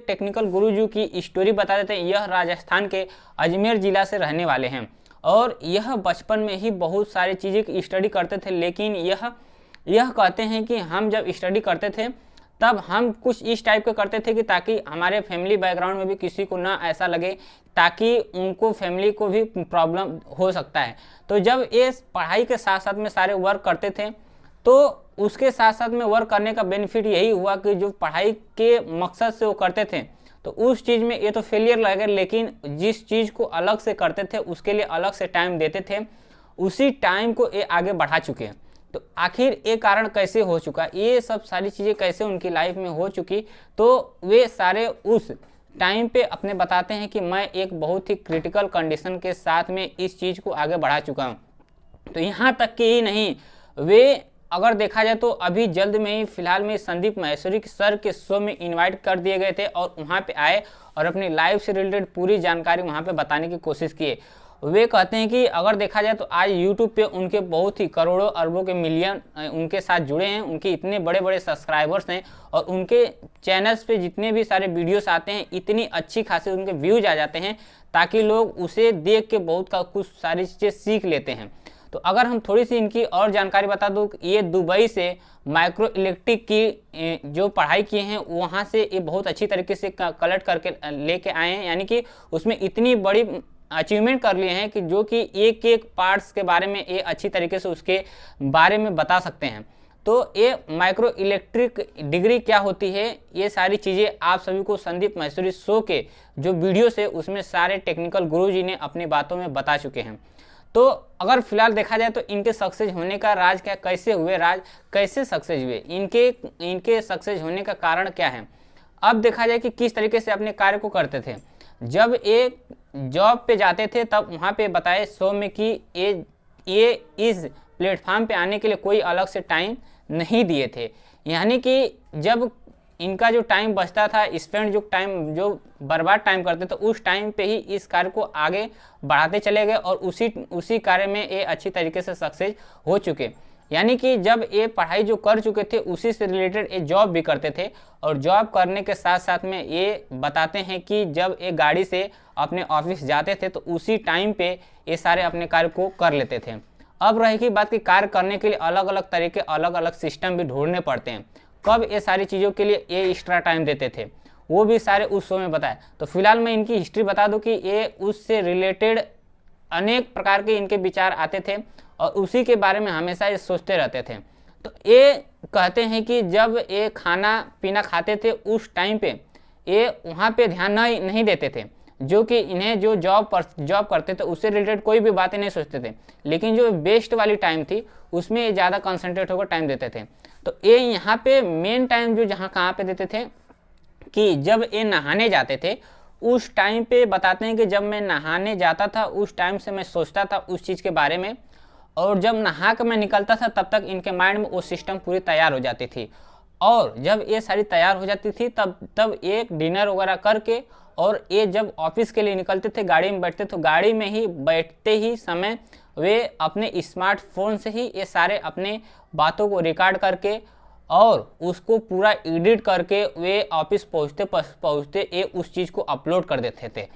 Technical गुरुजी की story बता देते हैं। यह राजस्थान के अजमेर जिला से रहने वाले हैं और यह बचपन में ही बहुत सारी चीज़ें की स्टडी करते थे, लेकिन यह कहते हैं कि हम जब स्टडी करते थे तब हम कुछ इस टाइप के करते थे कि ताकि हमारे फैमिली बैकग्राउंड में भी किसी को ना ऐसा लगे, ताकि उनको फैमिली को भी प्रॉब्लम हो सकता है। तो जब ये पढ़ाई के साथ साथ में सारे वर्क करते थे तो उसके साथ साथ में वर्क करने का बेनिफिट यही हुआ कि जो पढ़ाई के मकसद से वो करते थे तो उस चीज़ में ये तो फेलियर लगे, लेकिन जिस चीज़ को अलग से करते थे उसके लिए अलग से टाइम देते थे, उसी टाइम को ये आगे बढ़ा चुके हैं। तो आखिर ये कारण कैसे हो चुका, ये सब सारी चीज़ें कैसे उनकी लाइफ में हो चुकी, तो वे सारे उस टाइम पे अपने बताते हैं कि मैं एक बहुत ही क्रिटिकल कंडीशन के साथ में इस चीज़ को आगे बढ़ा चुका हूँ। तो यहाँ तक कि ही नहीं, वे अगर देखा जाए तो अभी जल्द में ही फिलहाल में संदीप माहेश्वरी सर के शो में इनवाइट कर दिए गए थे और वहाँ पे आए और अपनी लाइफ से रिलेटेड पूरी जानकारी वहाँ पे बताने की कोशिश किए। वे कहते हैं कि अगर देखा जाए तो आज यूट्यूब पे उनके बहुत ही करोड़ों अरबों के मिलियन उनके साथ जुड़े हैं, उनके इतने बड़े बड़े सब्सक्राइबर्स हैं और उनके चैनल्स पे जितने भी सारे वीडियोस आते हैं इतनी अच्छी खासी उनके व्यूज आ जाते हैं, ताकि लोग उसे देख के बहुत का कुछ सारी चीज़ें सीख लेते हैं। तो अगर हम थोड़ी सी इनकी और जानकारी बता दूं, ये दुबई से माइक्रो इलेक्ट्रिक की जो पढ़ाई किए हैं वहाँ से ये बहुत अच्छी तरीके से कलेक्ट करके लेके आए हैं, यानी कि उसमें इतनी बड़ी अचीवमेंट कर लिए हैं कि जो कि एक एक पार्ट्स के बारे में ये अच्छी तरीके से उसके बारे में बता सकते हैं। तो ये माइक्रो इलेक्ट्रिक डिग्री क्या होती है, ये सारी चीज़ें आप सभी को संदीप माहेश्वरी शो के जो वीडियोस है उसमें सारे टेक्निकल गुरुजी ने अपनी बातों में बता चुके हैं। तो अगर फिलहाल देखा जाए तो इनके सक्सेस होने का राज क्या, कैसे हुए, राज कैसे सक्सेस हुए, इनके सक्सेस होने का कारण क्या है। अब देखा जाए कि किस तरीके से अपने कार्य को करते थे। जब एक जॉब पे जाते थे तब वहाँ पे बताए शो में कि ये इस प्लेटफॉर्म पे आने के लिए कोई अलग से टाइम नहीं दिए थे, यानी कि जब इनका जो टाइम बचता था, स्पेंड जो बर्बाद टाइम करते थे उस टाइम पे ही इस कार्य को आगे बढ़ाते चले गए और उसी कार्य में ये अच्छी तरीके से सक्सेस हो चुके। यानी कि जब ये पढ़ाई जो कर चुके थे उसी से रिलेटेड ये जॉब भी करते थे और जॉब करने के साथ साथ में ये बताते हैं कि जब ये गाड़ी से अपने ऑफिस जाते थे तो उसी टाइम पे ये सारे अपने कार्य को कर लेते थे। अब रहेगी बात कि कार्य करने के लिए अलग अलग तरीके अलग अलग सिस्टम भी ढूंढने पड़ते हैं, कब ये सारी चीज़ों के लिए ये एक्स्ट्रा टाइम देते थे वो भी सारे उस शो में बताए। तो फिलहाल मैं इनकी हिस्ट्री बता दूं कि ये उससे रिलेटेड अनेक प्रकार के इनके विचार आते थे और उसी के बारे में हमेशा ये सोचते रहते थे। तो ये कहते हैं कि जब ये खाना पीना खाते थे उस टाइम पे ये वहाँ पे ध्यान नहीं देते थे, जो कि इन्हें जो जॉब करते थे उससे रिलेटेड कोई भी बातें नहीं सोचते थे, लेकिन जो बेस्ट वाली टाइम थी उसमें ये ज़्यादा कंसंट्रेट होकर टाइम देते थे। तो ये यहाँ पे मेन टाइम जो जहाँ कहाँ पे देते थे कि जब ये नहाने जाते थे उस टाइम पे बताते हैं कि जब मैं नहाने जाता था उस टाइम से मैं सोचता था उस चीज़ के बारे में, और जब नहा कर मैं निकलता था तब तक इनके माइंड में वो सिस्टम पूरी तैयार हो जाती थी। और जब ये सारी तैयार हो जाती थी तब एक डिनर वगैरह करके और ये जब ऑफिस के लिए निकलते थे गाड़ी में बैठते तो गाड़ी में ही बैठते ही समय वे अपने स्मार्टफोन से ही ये सारे अपने बातों को रिकॉर्ड करके और उसको पूरा एडिट करके वे ऑफिस पहुँचते ये उस चीज़ को अपलोड कर देते थे।